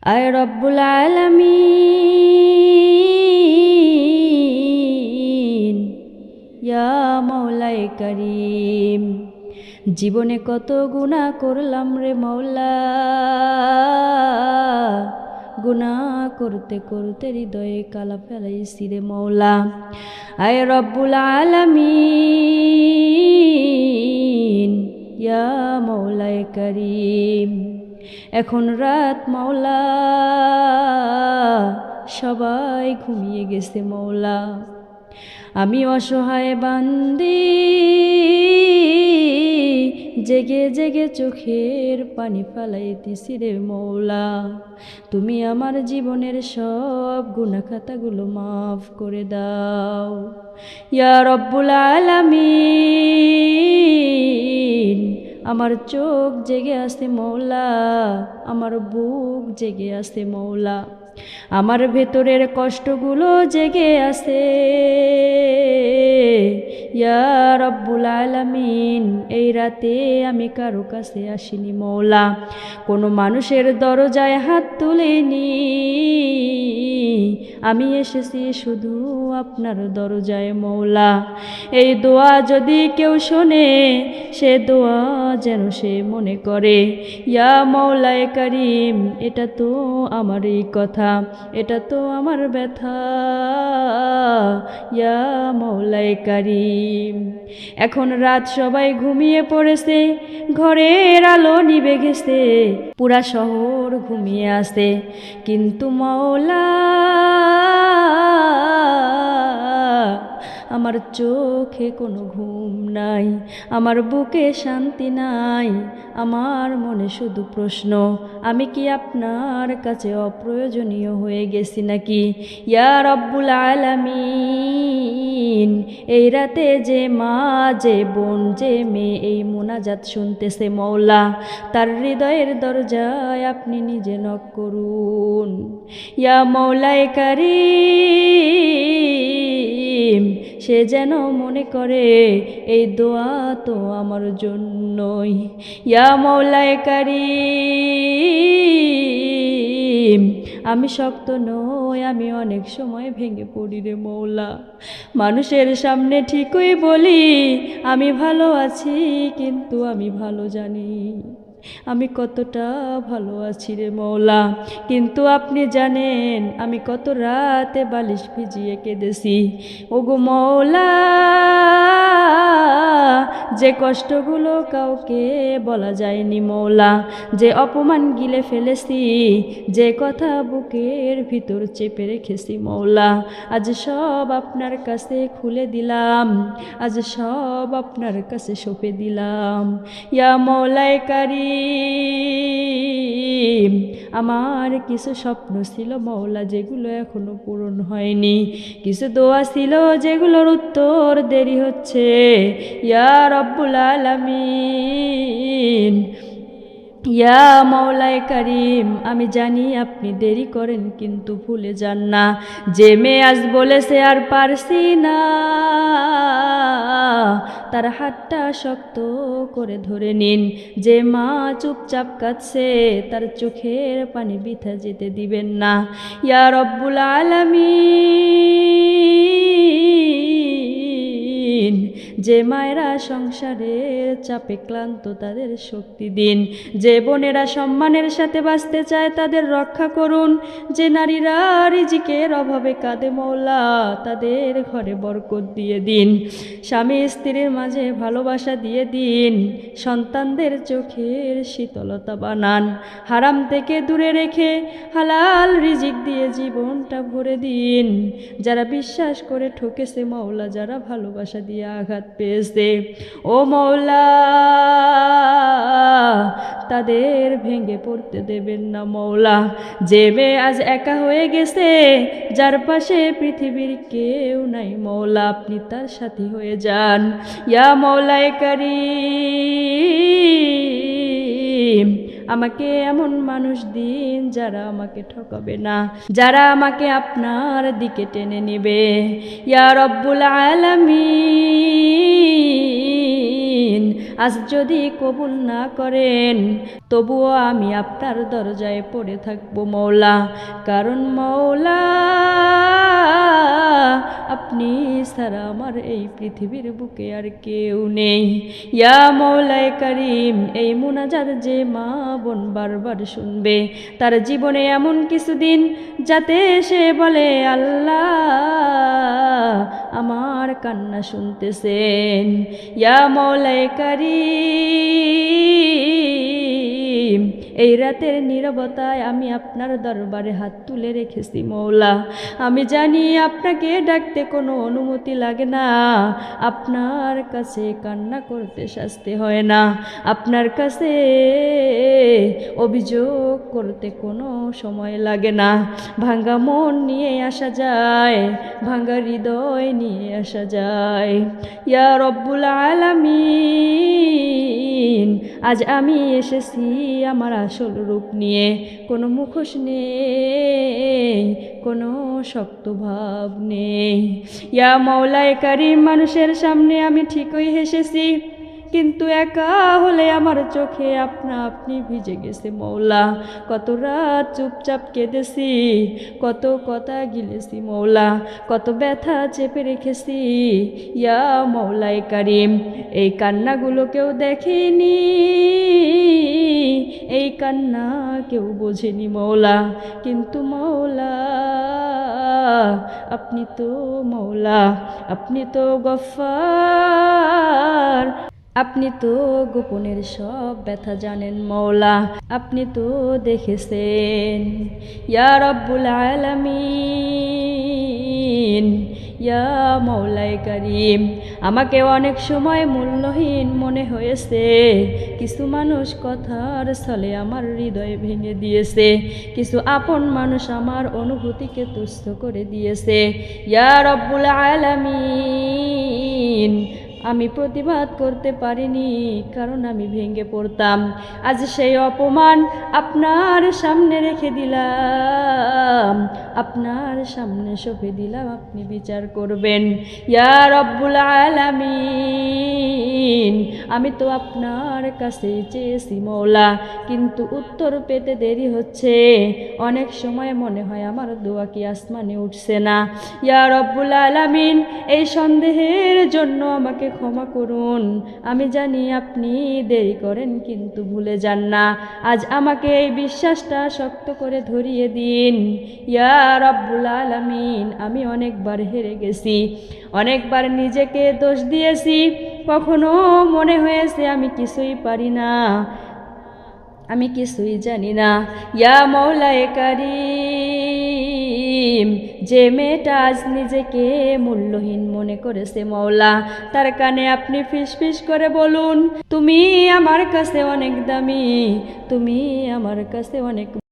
আয় রব্বুল আলামিন, ইয়া মাওলায়ে কারীম। জীবনে কত গুনাহ করলাম রে মাওলা, গুনাহ করতে করতে হৃদয়ে কালা ফেলাইছি রে মাওলা। আয় রব্বুল আলামিন, ইয়া মাওলায়ে কারীম। এখন রাত মাওলা, সবাই ঘুমিয়ে গেছে মাওলা। আমি অসহায় বান্দি জেগে জেগে চোখের পানি ফালাইতেছি রে মাওলা। তুমি আমার জীবনের সব গুনাহ খাতাগুলো মাফ করে দাও ইয়া রব্বুল আলামিন। আমার চোখ জেগে আছে মাওলা, আমার বুক জেগে আছে মাওলা, আমার ভেতরের কষ্টগুলো জেগে আছে ইয়া রব্বুল আলামিন। এই রাতে আমি কারো কাছে আসিনি মাওলা, কোনো মানুষের দরজায় হাত তুলিনি, আমি এসেছি শুধু আপনার দরজায় মাওলা। এই দোয়া যদি কেউ শোনে, সে দোয়া যেন সে মনে করে ইয়া মাওলায়ে কারীম, এটা তো আমারই কথা, এটা তো আমার ব্যথা ইয়া মাওলায়ে কারীম। এখন রাত, সবাই ঘুমিয়ে পড়েছে, ঘরের আলো নিভে গেছে, পুরা শহর ঘুমিয়ে আছে, কিন্তু মাওলা আমার চোখে কোনো ঘুম নাই, আমার বুকে শান্তি নাই, আমার মনে শুধু প্রশ্ন, আমি কি আপনার কাছে অপ্রয়োজনীয় হয়ে গেছি নাকি ইয়া রব্বুল আলামিন। এই রাতে যে মা, যে বোন, যে মেয়ে এই মোনাজাত শুনতেছে মাওলা, তার হৃদয়ের দরজায় আপনি নিজে নক করুন ইয়া মাওলায়ে কারীম। সে যেন মনে করে এই দোয়া তো আমার জন্যই ইয়া মাওলায়ে কারীম। আমি শক্ত নই, আমি অনেক সময় ভেঙে পড়ি রে মাওলা। মানুষের সামনে ঠিকই বলি আমি ভালো আছি, কিন্তু আমি ভালো জানি আমি কতটা ভালো আছি রে মাওলা। কিন্তু আপনি জানেন আমি কত রাতে বালিশ ভিজিয়ে কেঁদেছি ওগো মাওলা। যে কষ্টগুলো কাউকে বলা যায়নি মাওলা, যে অপমান গিলে ফেলেছি, যে কথা বুকের ভিতর চেপে রেখেছি মাওলা, আজ সব আপনার কাছে খুলে দিলাম, আজ সব আপনার কাছে সঁপে দিলাম ইয়া মাওলায়ে কারীম। আমার কিছু স্বপ্ন ছিল মাওলা, যেগুলো এখনো পূরণ হয়নি, কিছু দোয়া ছিল যেগুলোর উত্তর দেরি হচ্ছে ইয়া রব্বুল আলামিন। ইয়া মাওলায়ে কারীম, আমি জানি আপনি দেরি করেন কিন্তু ভুলে যান না, যে মেয়ে আজ বলেছে আর পারছি না, তার হাতটা শক্ত করে ধরে নিন। যে মা চুপচাপ কাঁদছে, তার চোখের পানি বৃথা যেতে দিবেন না ইয়া রব্বুল আলামিন। যে মায়েরা সংসারের চাপে ক্লান্ত, তাদের শক্তি দিন। যে বোনেরা সম্মানের সাথে বাঁচতে চায়, তাদের রক্ষা করুন। যে নারীরা রিজিকের অভাবে কাঁদে মাওলা, তাদের ঘরে বরকত দিয়ে দিন। স্বামী স্ত্রীর মাঝে ভালোবাসা দিয়ে দিন। সন্তানদের চোখের শীতলতা বানান। হারাম থেকে দূরে রেখে হালাল রিজিক দিয়ে জীবনটা ভরে দিন। যারা বিশ্বাস করে ঠকেছে মাওলা, যারা ভালোবাসা দিয়ে আঘাত পেয়েছে ও মাওলা, তাদের ভেঙে পড়তে দেবেন না মাওলা। যে মেয়ে আজ একা হয়ে গেছে, যার পাশে পৃথিবীর কেউ নাই মাওলা, আপনি তার সাথী হয়ে যান ইয়া মাওলায়ে কারীম। আমাকে এমন মানুষ দিন যারা আমাকে ঠকাবে না, যারা আমাকে আপনার দিকে টেনে নেবে ইয়া রব্বুল আলামিন। আজ যদি কবুল না করেন তবুও আমি আপনার দরজায় পড়ে থাকবো মওলা। কারণ মওলা আপনি ছাড়া আমার এই পৃথিবীর বুকে আর কেউ নেই। ইয়া মওলায়ে কারীম, এই মুনাজাত যে মা বোন বারবার শুনবে তার জীবনে এমন কিছুদিন যাতে সে বলে আল্লাহ আমার কান্না শুনতেছেন। ইয়া মওলায়ে কারীম, এই রাতের নীরবতায় আমি আপনার দরবারে হাত তুলে রেখেছি মওলা। আমি জানি আপনাকে ডাকতে কোনো অনুমতি লাগে না, আপনার কাছে কান্না করতে শাস্তি হয় না, আপনার কাছে অভিযোগ করতে কোনো সময় লাগে না। ভাঙ্গা মন নিয়ে আসা যায়, ভাঙ্গা হৃদয় নিয়ে আসা যায়। ইয়া রব্বুল আলামিন, আজ আমি এসেছি আমার আসল রূপ নিয়ে, কোনো মুখোশ নেই, কোনো শক্ত ভাব নেই। ইয়া মওলায়ে কারীম, মানুষের সামনে আমি ঠিকই হেসেছি, কিন্তু একা হলে আমার চোখে আপনা আপনি ভিজে গেছে মওলা। কত রাত চুপচাপ কেঁদেছি, কত কথা গিলেছি মওলা, কত ব্যথা চেপে রেখেছি। ইয়া মওলায়ে কারীম, এই কান্নাগুলো কেউ দেখেনি, এই কান্না কেউ বোঝেনি মওলা, কিন্তু মওলা আপনি তো মওলা, আপনি তো গফফার, আপনি তো গোপনের সব ব্যথা জানেন মওলা, আপনি তো দেখেছেন। ইয়া রব্বুল আলামিন, ইয়া মওলায়ে কারীম, আমাকে অনেক সময় মূল্যহীন মনে হয়েছে। কিছু মানুষ কথার ছলে আমার হৃদয় ভেঙে দিয়েছে, কিছু আপন মানুষ আমার অনুভূতিকে তুচ্ছ করে দিয়েছে। ইয়া রব্বুল আলামিন, আমি প্রতিবাদ করতে পারিনি, কারণ আমি ভেঙে পড়তাম। আজ সেই অপমান আপনার সামনে রেখে দিলাম, আপনার সামনে সঁপে দিলাম, আপনি বিচার করবেন। ইয়া রব্বুল আলামিন, আমি তো আপনার কাছে চেয়েছি মওলা, কিন্তু উত্তর পেতে দেরি হচ্ছে। অনেক সময় মনে হয় আমার দোয়া কি আসমানে উঠছে না। ইয়া রব্বুল আলামিন, এই সন্দেহের জন্য আমাকে ক্ষমা করুন। আমি জানি আপনি দেরি করেন, কিন্তু ভুলে যান না। আজ আমাকে এই বিশ্বাসটা শক্ত করে ধরিয়ে দিন। ইয়া রব্বুল আলামিন, আমি অনেকবার হেরে গেছি, অনেকবার নিজেকে দোষ দিয়েছি, কখনো মনে হয়েছে আমি কিছুই পারি না, আমি কিছুই জানি না। ইয়া মওলায়ে কারীম, যে মেয়েটা আজ নিজেকে মূল্যহীন মনে করেছে মওলা, তার কানে আপনি ফিসফিস করে বলুন, তুমি আমার কাছে অনেক দামি, তুমি আমার কাছে অনেক